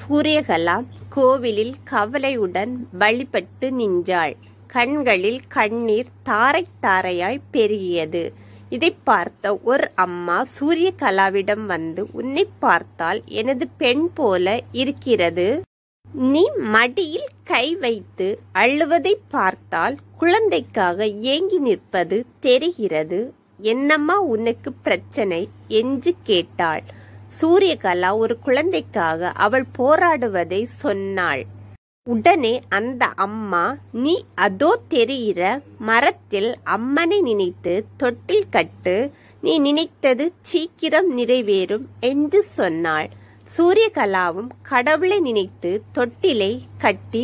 சூரியகலா கோவிலில் கவலையுடன் வழிபட்டு நின்றாள். கண்களில் கண்ணீர் தாரை தாரையாய் பெருகியது. இதை பார்த்த ஒரு அம்மா சூரியகலாவிடம் வந்து, உன்னை பார்த்தால் எனது பெண் போல இருக்கிறது. நீ மடியில் கை வைத்து அழுவதை பார்த்தால் குழந்தைக்காக ஏங்கி நிற்பது தெரிகிறது. என்னம்மா உனக்கு பிரச்சனை என்று கேட்டாள். சூரியகலா ஒரு குழந்தைக்காக அவள் போராடுவதை சொன்னாள். உடனே அந்த அம்மா, நீ அதோ தெரிகிற மரத்தில் அம்மனை நினைத்து தொட்டில் கட்டு, நீ நினைத்தது சீக்கிரம் நிறைவேறும் என்று சொன்னாள். சூரியகலாவும் கடவுளை நினைத்து தொட்டிலை கட்டி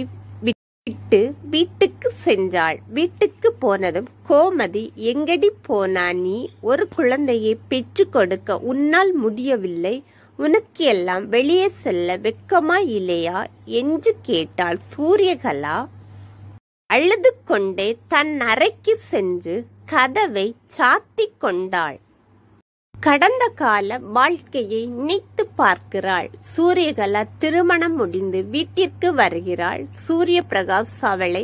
விட்டு வீட்டுக்கு சென்றாள். வீட்டுக்கு போனதும் கோமதி, எங்கடி போனா நீ? ஒரு குழந்தையை பெற்று கொடுக்க உன்னால் முடியவில்லை, உனக்கு எல்லாம் வெளியே செல்ல வெக்கமா இல்லையா என்று கேட்டாள். சூரியகலா அழுது கொண்டே தன் அறைக்கு சென்று கதவை சாத்தி கொண்டாள். கடந்த கால வாழ்க்கையை நினைத்து பார்க்கிறாள். சூரியகலா திருமணம் முடிந்து வீட்டிற்கு வருகிறாள். சூரிய பிரகாஷ் அவளை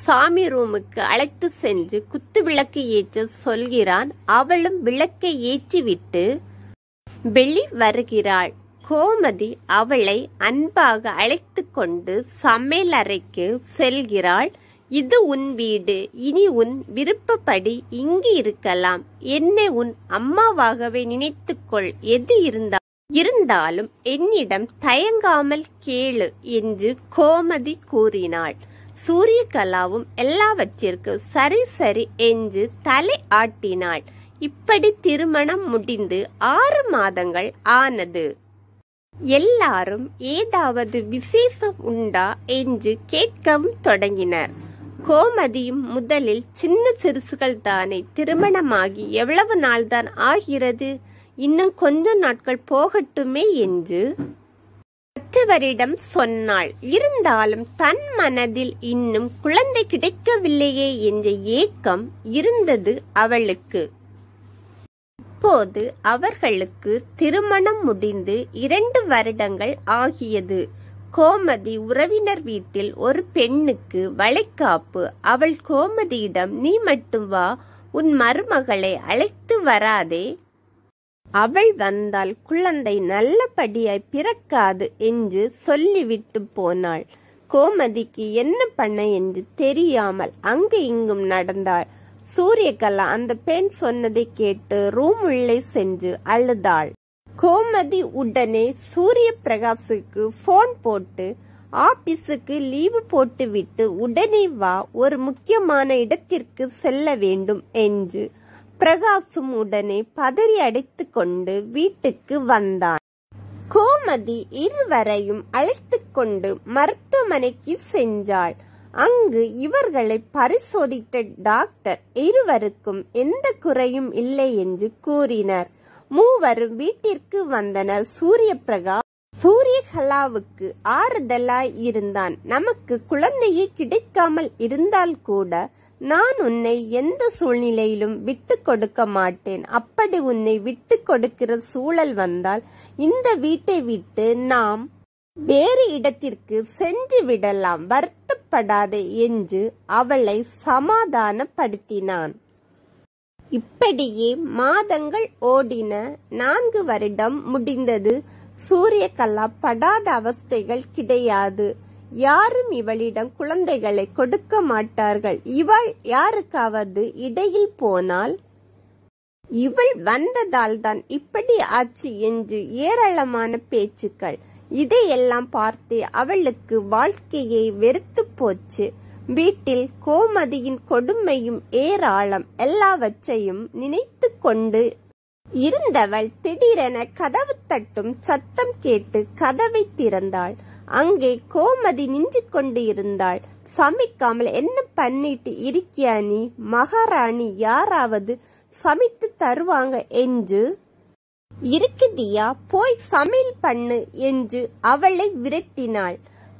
சாமி ரூமுக்கு அழைத்து சென்று குத்து விளக்கு ஏற்ற சொல்கிறான். அவளும் விளக்கை ஏற்றிவிட்டு வெளி வருகிறாள். கோமதி அவளை அன்பாக அழைத்து கொண்டு சமையல் அறைக்கு செல்கிறாள். இது உன் வீடு, இனி உன் விருப்பப்படி இங்கு இருக்கலாம். என்னை உன் அம்மாவாகவே நினைத்துக்கொள். எது இருந்தாலும் என்னிடம் தயங்காமல் கேளு என்று கோமதி கூறினாள். சூரியகலாவும் எல்லாவற்றிற்கும் சரி சரி என்று தலை ஆட்டினாள். இப்படி திருமணம் முடிந்து 6 மாதங்கள் ஆனது. எல்லாரும் ஏதாவது விசேஷம் உண்டா என்று கேட்கவும் தொடங்கினர். கோமதியும் முதலில் சின்ன சிறுசுகள் தானே, திருமணமாகி எவ்வளவு நாள்தான் ஆகிறது, இன்னும் கொஞ்ச நாட்கள் போகட்டுமே என்று மற்றவரிடம் சொன்னாள். இருந்தாலும் தன் மனதில் இன்னும் குழந்தை கிடைக்கவில்லையே என்ற ஏக்கம் இருந்தது அவளுக்கு. இப்போது அவர்களுக்கு திருமணம் முடிந்து 2 வருடங்கள் ஆகியது. கோமதி உறவினர் வீட்டில் ஒரு பெண்ணுக்கு வளைகாப்பு. அவள் கோமதியிடம், நீ மட்டும் வா, உன் மருமகளை அழைத்து வராதே, அவள் வந்தால் குழந்தை நல்லபடியாய் பிறக்காது என்று சொல்லிவிட்டு போனாள். கோமதிக்கு என்ன பண்ண என்று தெரியாமல் அங்கு இங்கும் நடந்தாள். சூரியகலா அந்த பெண் சொன்னதை கேட்டு ரூம் உள்ளே சென்று அழுதாள். கோமதி உடனே சூரிய பிரகாஷுக்கு போன் போட்டு, ஆபீஸுக்கு லீவு போட்டுவிட்டு உடனே வா, ஒரு முக்கியமான இடத்திற்கு செல்ல வேண்டும் என்று. பிரகாசும் உடனே பதறி அடைத்து கொண்டு வீட்டுக்கு வந்தான். கோமதி இருவரையும் அழைத்து கொண்டு மருத்துவமனைக்கு சென்றாள். அங்கு இவர்களை பரிசோதித்த டாக்டர் இருவருக்கும் எந்த குறையும் இல்லை என்று கூறினர். மூவரும் வீட்டிற்கு வந்தனர். சூரியகலாவுக்கு ஆறுதலாய் இருந்தான். நமக்கு குழந்தையே கிடைக்காமல் இருந்தால் கூட நான் உன்னை எந்த சூழ்நிலையிலும் விட்டு கொடுக்க மாட்டேன். அப்படி உன்னை விட்டு கொடுக்கிற சூழல் வந்தால் இந்த வீட்டை விட்டு நாம் வேறு இடத்திற்கு சென்று விடலாம், வருத்தப்படாதே என்று அவளை சமாதானப்படுத்தினான். இப்படியே மாதங்கள் ஓடின. 4 வருடம் முடிந்தது. சூரியகலா படாத அவஸ்தைகள் கிடையாது. யாரும் இவளிடம் குழந்தைகளை கொடுக்க மாட்டார்கள். இவள் யாருக்காவது இடையில் போனால், இவள் வந்ததால் தான் இப்படி ஆச்சு என்று ஏராளமான பேச்சுக்கள். இதையெல்லாம் பார்த்து அவளுக்கு வாழ்க்கையை வெறுத்து போச்சு. வீட்டில் கோமதியின் கொடுமையும் ஏராளம். எல்லாவற்றையும் நினைத்து கொண்டு இருந்தவள் திடீரென கதவு தட்டும் சத்தம் கேட்டு கதவை திறந்தாள். அங்கே கோமதி நின்று கொண்டு இருந்தாள். சமைக்காமல் என்ன பண்ணிட்டு இருக்கியா நீ? மகாராணி யாராவது சமைத்து தருவாங்க என்று இருக்குதியா, போய் சமையல் பண்ணு என்று அவளை விரட்டினாள்.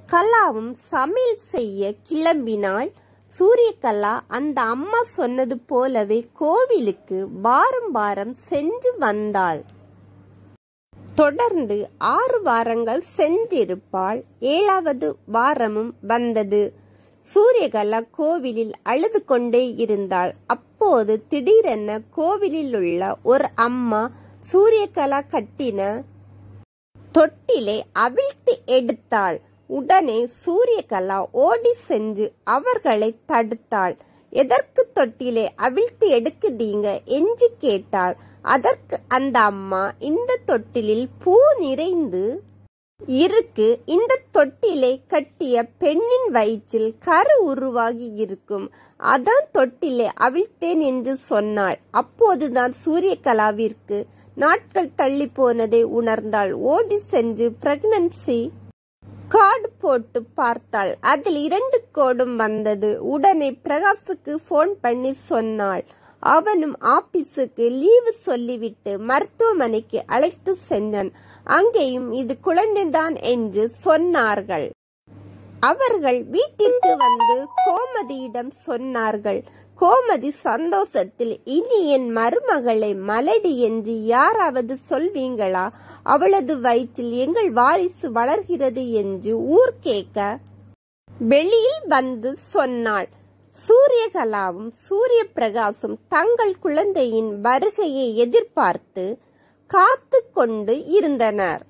கலாவும் சமையல் செய்ய கிளம்பினாள். சூரியகலா அந்த அம்மா சொன்னது போலவே கோவிலுக்கு வாரம் வாரம் சென்று வந்தாள். தொடர்ந்து 6 வாரங்கள் சென்றிருப்பாள். 7வது வாரமும் வந்தது. சூரியகலா கோவிலில் அழுது கொண்டே இருந்தாள். அப்போது திடீரென கோவிலில் உள்ள ஒரு அம்மா சூரியகலா கட்டின தொட்டிலை அவிழ்த்து எடுத்தாள். உடனே சூரியகலா ஓடி சென்று அவர்களை தடுத்தாள். எதற்கு தொட்டிலை அவிழ்த்து எடுக்குதீங்க என்று கேட்டாள். அதற்கு அந்த அம்மா, இந்த தொட்டிலில் பூ நிறைந்து இருக்கு. இந்த தொட்டிலை கட்டிய பெண்ணின் வயிற்றில் கரு உருவாகி இருக்கும். அதான் தொட்டிலை அவிழ்த்தேன் என்று சொன்னாள். அப்போதுதான் சூரியகலாவிற்கு நாட்கள் தள்ளி போனதை உணர்ந்தாள். ஓடி சென்று பிரெக்னன்சி கார்டு போட்டு பார்த்தாள். அதில் 2 கோடும் வந்தது. உடனே பிரகாஷுக்கு போன் பண்ணி சொன்னாள். அவனும் ஆபீஸுக்கு லீவு சொல்லிவிட்டு மருத்துவமனைக்கு அழைத்து சென்றான். அங்கேயும் இது குழந்தைதான் என்று சொன்னார்கள். அவர்கள் வீட்டிற்கு வந்து கோமதியிடம் சொன்னார்கள். கோமதி சந்தோஷத்தில், இனி என் மருமகளை மலடி என்று யாராவது சொல்வீங்களா? அவளது வயிற்றில் எங்கள் வாரிசு வளர்கிறது என்று ஊர் கேட்க வெளியில் வந்து சொன்னாள். சூரியகலாவும் சூரிய பிரகாசும் தங்கள் குழந்தையின் வருகையை எதிர்பார்த்து காத்து கொண்டு இருந்தனர்.